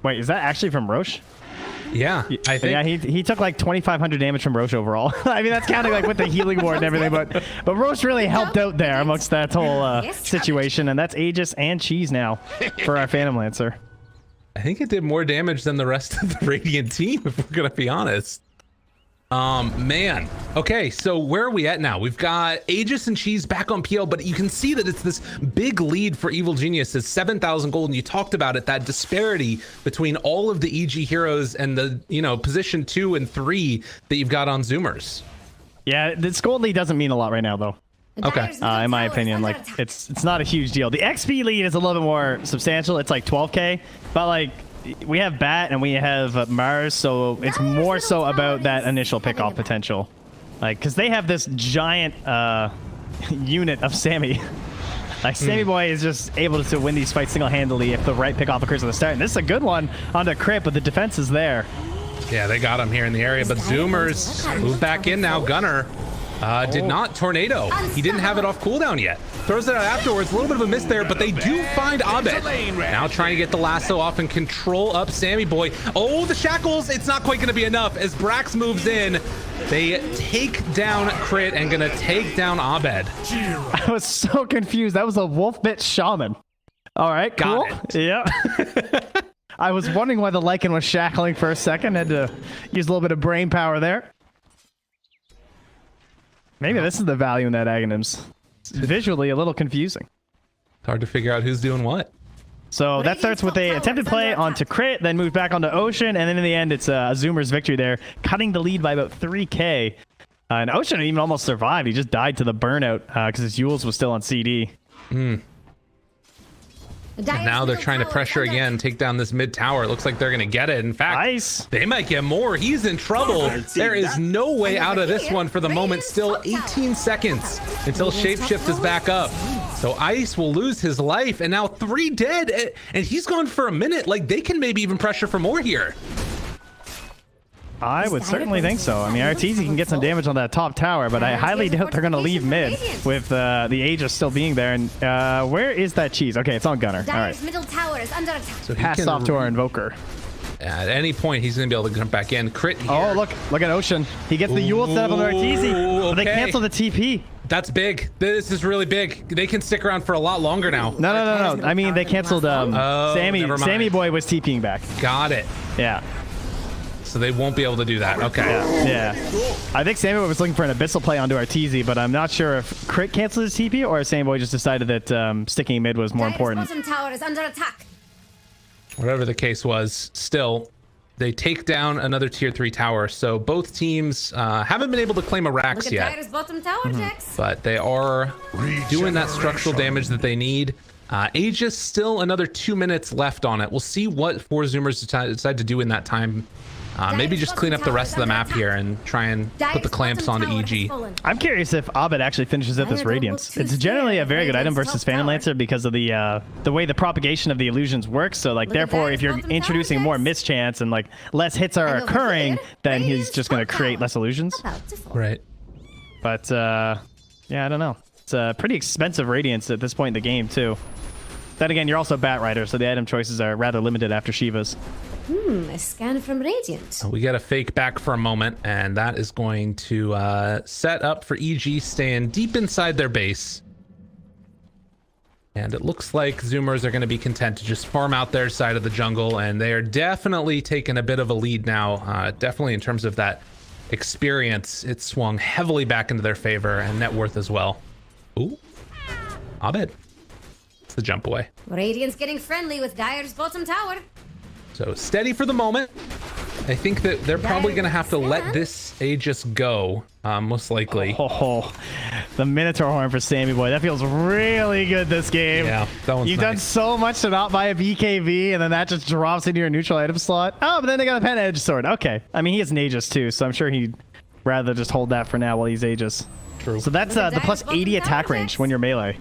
Wait, is that actually from Roche? Yeah, I think. Yeah, he took like 2,500 damage from Roche overall. I mean, that's counting like with the healing ward and everything, but Roche really helped out there amongst that whole situation, and that's Aegis and Cheese now for our Phantom Lancer. I think it did more damage than the rest of the Radiant team, if we're gonna be honest. Man. Okay, so where are we at now? We've got Aegis and Cheese back on PL, but you can see that it's this big lead for Evil Geniuses, 7,000 gold, and you talked about it, that disparity between all of the EG heroes and the, position 2 and 3 that you've got on Zoomers. Yeah, this gold lead doesn't mean a lot right now, though. Okay. In my opinion, like it's not a huge deal. The XP lead is a little bit more substantial. It's like 12k, but like we have Bat and we have Mars, so it's more so about that initial pickoff potential. Like, because they have this giant unit of Sammy. Like, Sammy Boy is just able to win these fights single-handedly if the right pickoff occurs at the start. And this is a good one onto Crit, but the defense is there. Yeah, they got him here in the area, but Zoomers move back in now. Gunner did not tornado. He didn't have it off cooldown yet. Throws it out afterwards. A little bit of a miss there, but they do find Abed. Now trying to get the lasso off and control up Sammy Boy. Oh, the shackles. It's not quite going to be enough as Brax moves in. They take down Crit and going to take down Abed. I was so confused. That was a wolf bit shaman. All right, cool. Got it. Yeah. I was wondering why the Lycan was shackling for a second. Had to use a little bit of brain power there. Maybe this is the value in that Aghanims. It's visually a little confusing. It's hard to figure out who's doing what. So that starts with a attempted play onto Crit, then moves back onto Ocean, and then in the end, it's a Zoomer's victory there, cutting the lead by about 3k. And Ocean even almost survived. He just died to the burnout because his Yules was still on CD. And now they're trying to pressure again, take down this mid tower. It looks like they're going to get it. In fact, nice. They might get more. He's in trouble. There is no way out of this one for the moment. Still 18 seconds until Shapeshift is back up. So Ice will lose his life, and now 3 dead, and he's gone for a minute. Like, they can maybe even pressure for more here. I would certainly think so. I mean, Arteezy can get some damage on that top tower, but I highly doubt they're going to leave mid with the Aegis still being there. And where is that Cheese? Okay, it's on Gunner. All right. Middle tower is under attack. So pass off to our Invoker. At any point, he's going to be able to jump back in. Crit here. Oh, look at Ocean. He gets the Yule set up on Arteezy, but they cancel the TP. That's big. This is really big. They can stick around for a lot longer now. No. I mean, they canceled Sammy Boy was TPing back. Got it. Yeah. So they won't be able to do that. Okay. Yeah. I think Sammy Boy was looking for an Abyssal play onto Arteezy, but I'm not sure if Crit canceled his TP or if Sammy Boy just decided that sticking mid was more important. Bottom tower is under attack. Whatever the case was, still, they take down another tier 3 tower. So both teams haven't been able to claim a Rax Look yet. at Dyer's bottom tower, Jax. But they are doing that structural damage that they need. Aegis still another 2 minutes left on it. We'll see what 4 Zoomers decide to do in that time. Maybe just clean up the rest of the map here and try and put the clamps onto EG. I'm curious if Abed actually finishes up this Radiance. It's generally a very good item versus Phantom Lancer because of the way the propagation of the illusions works. So like, therefore, if you're introducing more mischance and like less hits are occurring, then he's just going to create less illusions. Right. But yeah, I don't know. It's a pretty expensive Radiance at this point in the game too. Then again, you're also Bat Rider, so the item choices are rather limited after Shiva's. A scan from Radiant. We get a fake back for a moment, and that is going to set up for EG staying deep inside their base. And it looks like Zoomers are going to be content to just farm out their side of the jungle, and they are definitely taking a bit of a lead now. Definitely in terms of that experience, it swung heavily back into their favor, and net worth as well. Ooh, Abed. It's the jump away. Radiant's getting friendly with Dyer's bottom tower. So steady for the moment. I think that they're probably going to have to let this Aegis go, most likely. Oh, the Minotaur Horn for Sammy Boy. That feels really good this game. Yeah, that one's You've done so much to not buy a BKB, and then that just drops into your neutral item slot. Oh, but then they got a Pen Edge Sword. Okay. I mean, he has an Aegis too, so I'm sure he'd rather just hold that for now while he's Aegis. True. So that's the plus 80 attack range when you're melee.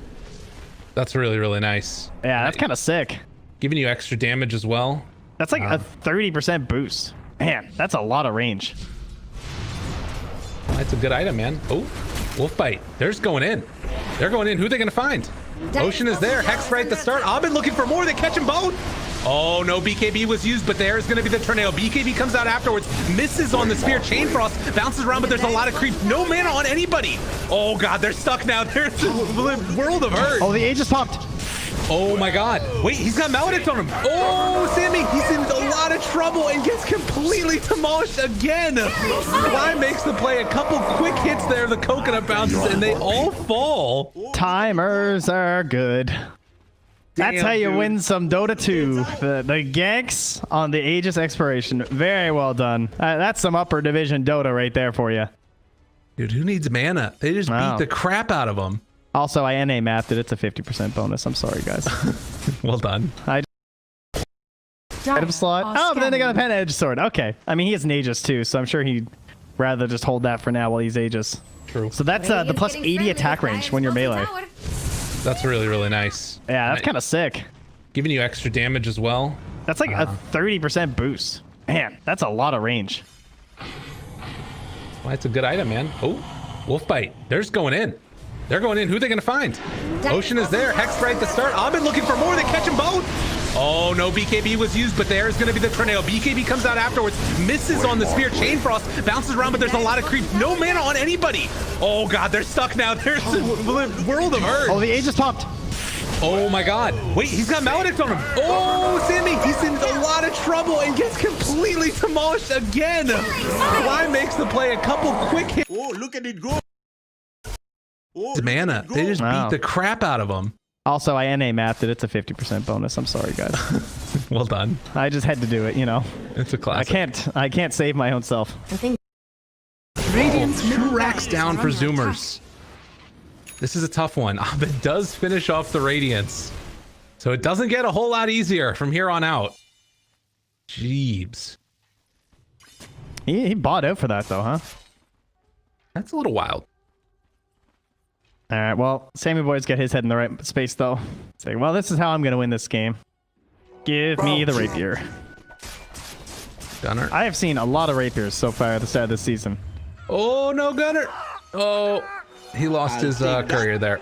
That's really, really nice. Yeah, that's kind of sick. Giving you extra damage as well. That's like a 30% boost. Man, that's a lot of range. That's a good item, man. Oh, Wolf Bite. They're just going in. They're going in. Who are they going to find? Ocean is there. Hex right at the start. Abed looking for more. They catch them both. Oh no, BKB was used, but there is going to be the tornado. BKB comes out afterwards, misses on the spear. Chain Frost bounces around, but there's a lot of creep. No mana on anybody. Oh god, they're stuck now. There's a world of hurt. Oh, the Aegis popped. Oh my god. Wait, he's got Maledict on him. Oh, Sammy, he's in a lot of trouble and gets completely demolished again. Fly makes the play. A couple quick hits there. The coconut bounces, and they all fall. Timers are good. That's Damn, how you dude. win some Dota 2. The ganks on the Aegis expiration. Very well done. That's some upper division Dota right there for you. Dude, who needs mana? They just Wow. beat the crap out of them. Also, I NA mapped it. It's a 50% bonus. I'm sorry, guys. Well done. Item slot. Oh, but then they got a pen edge sword. Okay. I mean, he has an Aegis too, so I'm sure he'd rather just hold that for now while he's Aegis. True. So that's the Radiant's plus getting 80 friendly attack with range Dyer's when you're Bottom melee. Tower. That's really, really nice. Yeah, that's kind of sick. Giving you extra damage as well. That's like a 30% boost. Man, that's a lot of range. Well, that's a good item, man. Oh, Wolf Bite. They're just going in. They're going in. Who are they going to find? Ocean is there. Hex right at the start. Abed looking for more. They catch them both. Oh, no. BKB was used, but there is going to be the tornado. BKB comes out afterwards. Misses on the spear. Chain Frost bounces around, but there's a lot of creep. No mana on anybody. Oh, God. They're stuck now. There's a world of hurt. Oh, the Aegis popped. Oh, my God. Wait, he's got Maledict on him. Oh, Sammy, he's in a lot of trouble and gets completely demolished again. Fly makes the play. A couple quick hits. Oh, look at it go. Oh, Mana. They just Wow. beat the crap out of them. Also, I NA mapped it. It's a 50% bonus. I'm sorry, guys. Well done. I just had to do it, you know. It's a classic. I can't save my own self. I think Radiant's 2 racks down for Zoomers. This is a tough one. Abed does finish off the Radiance. So it doesn't get a whole lot easier from here on out. Jeebs. He bought out for that though, huh? That's a little wild. All right, well, Sammy Boy's got his head in the right space though. Saying, well, this is how I'm going to win this game. Give me the rapier. Gunner. I have seen a lot of rapiers so far at the start of this season. Oh, no, Gunner. Oh, he lost his courier there.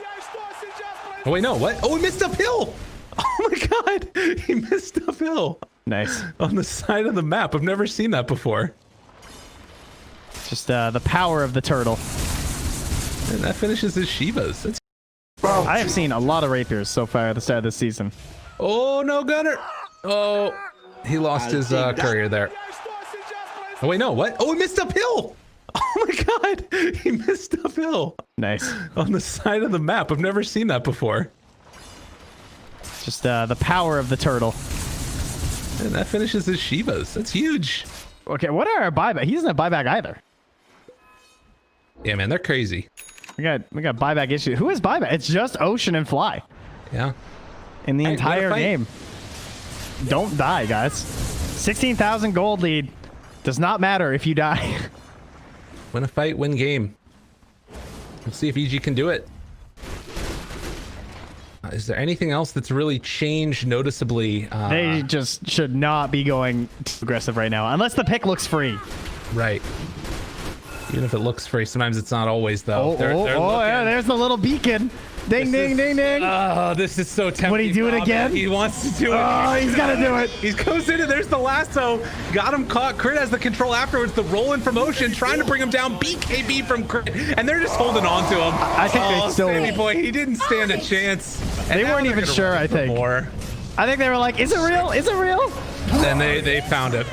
Oh, wait, no, what? Oh, he missed uphill. Oh, my God. He missed uphill Nice. on the side of the map. I've never seen that before. Just the power of the turtle. And that finishes his Shivas. That's... I have seen a lot of rapiers so far at the start of this season. Oh, no, Gunner. Oh, he lost his courier there. Oh, wait, no, what? Oh, he missed uphill. Oh, my God. He missed uphill Nice. on the side of the map. I've never seen that before. Just the power of the turtle. And that finishes his Shivas. That's huge. Okay, what are our buyback? He doesn't have buyback either. Yeah, man, they're crazy. We got buyback issues. Who has buyback? It's just Ocean and Fly Yeah. in the Hey, entire win a fight. game. Don't die, guys. 16,000 gold lead. Does not matter if you die. Win a fight, win game. Let's see if EG can do it. Is there anything else that's really changed noticeably? They just should not be going too aggressive right now, unless the pick looks free. Right. Even if it looks free, sometimes it's not always, though. Oh, yeah, there's the little beacon. Ding, ding, ding, ding. Oh, this is so tempting. Would he do it Abed. again? He wants to do it. Oh, he's got to do it. He goes in and there's the lasso. Got him caught. Crit has the control afterwards. The rolling from Ocean, trying to bring him down. BKB from Crit. And they're just holding on to him. I think they still... Sammy boy, he didn't stand a chance. And They now weren't they're even gonna sure, run I for think. More. I think they were like, is it real? Is it real? Then they found it.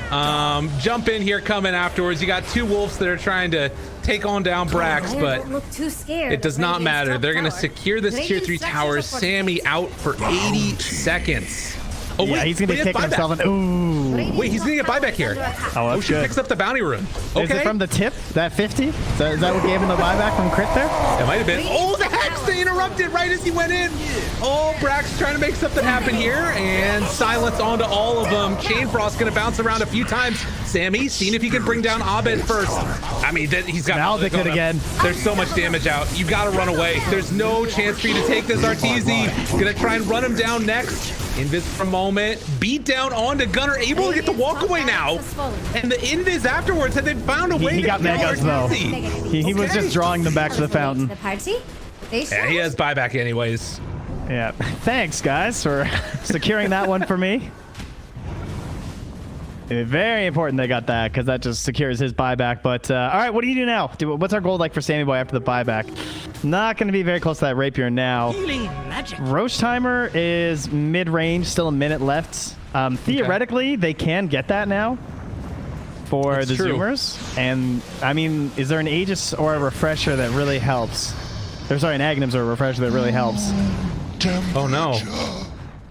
Jump in here coming afterwards. You got two wolves that are trying to take on down Brax, Dyers but don't look too scared. it does not Radiant's matter. top They're going to tower. secure this tier 3 Radiant's tower. structures are Sammy out for 80 seconds. Oh, Yeah, he's going to he has kick buyback. himself in. Ooh. Radiant's Wait, he's gonna get top tower buyback is here. under attack. Oh, that's Ocean good. picks up the bounty rune. Okay. Is it from the tip? That 50? Is that what gave him the buyback from Crit there? It might have been. Oh, the hex! They interrupted right as he went in. Oh, Brax trying to make something happen here, and silence onto all of them. Chain Frost gonna bounce around a few times. Sammy, seeing if he can bring down Abed first. I mean, he's got Maledict it again. There's so much damage out. You gotta run away. There's no chance for you to take this Arteezy. Gonna try and run him down next. Invis for a moment. Beat down onto Gunner. Able to get the walk away now. And the Invis afterwards, had they found a way He to got kill megas, though. Arteezy. He was just drawing them back to the fountain. The party? They Yeah, he has buyback anyways. Yeah. Thanks, guys, for securing that one for me. Very important they got that because that just secures his buyback. But all right, what do you do now? What's our goal like for Sammy Boy after the buyback? Not going to be very close to that rapier now. Roche timer is mid-range, still a minute left. Theoretically, they can get that now for That's the true. Zoomers. And I mean, is there an Aegis or a refresher that really helps? Or sorry, an Agnums or a refresher that really helps? Oh no.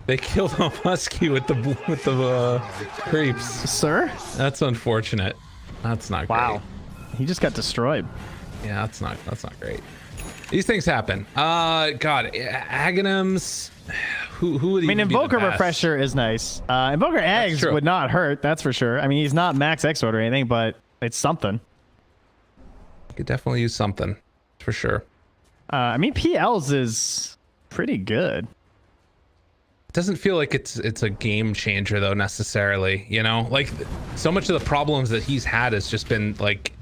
They killed a muskie with the creeps. Sir? That's unfortunate. That's not great. Wow. He just got destroyed. Yeah, that's not great. These things happen. God, Aghanims. Who would I mean, even be the Invoker best? Refresher is nice. Invoker Eggs true. would not hurt, that's for sure. I mean, he's not max X-Sword or anything, but it's something. Could definitely use something, for sure. I mean, PLs is pretty good. It doesn't feel like it's a game changer though necessarily. You know, like so much of the problems that he's had has just been like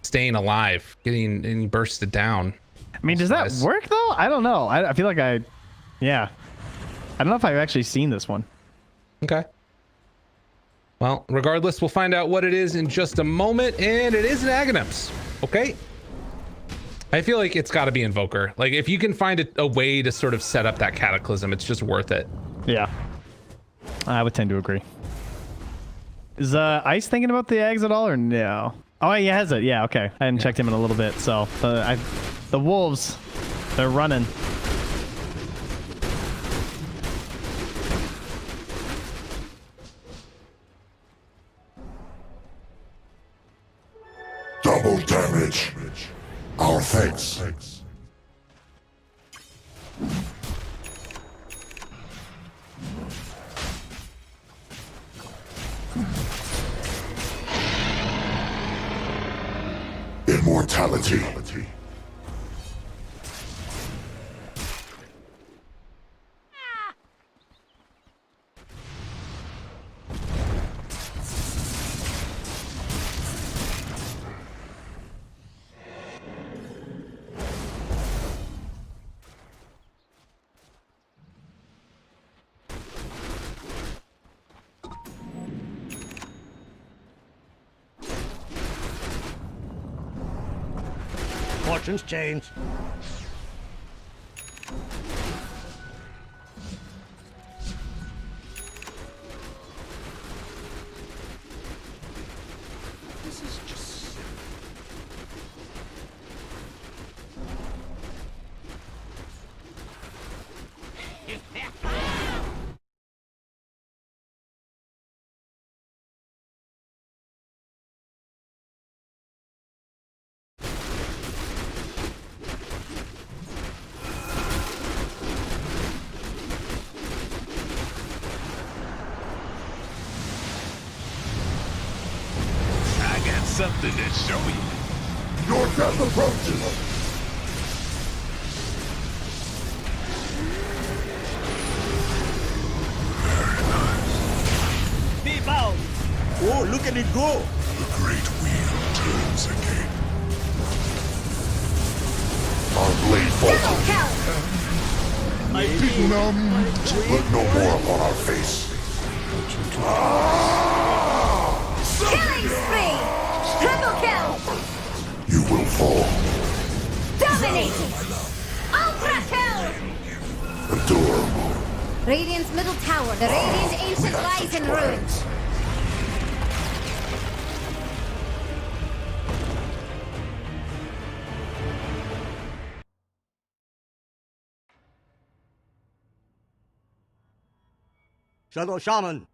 staying alive, getting bursted down. I mean, does that Nice. work though? I don't know. I feel like yeah. I don't know if I've actually seen this one. Okay. Well, regardless, we'll find out what it is in just a moment, and it is an Aghanims. Okay. I feel like it's got to be Invoker. Like, if you can find a way to sort of set up that Cataclysm, it's just worth it. Yeah. I would tend to agree. Is Ice thinking about the eggs at all or no? Oh, he has it. Yeah, okay. I hadn't checked him in a little bit. So the Wolves, they're running. Double damage. Our thanks. Immortality. Fortunes change. This is just silly. I got something to show you. Your death approaches. Oh, look at it go! The great wheel turns again. Our blade falters, but no more upon our face. Killing spree! Triple kill! You will fall. Dominating! Ultra kill! Adorable. Radiant's middle tower, the Radiant Ancient lies in ruins. Shadow Shaman,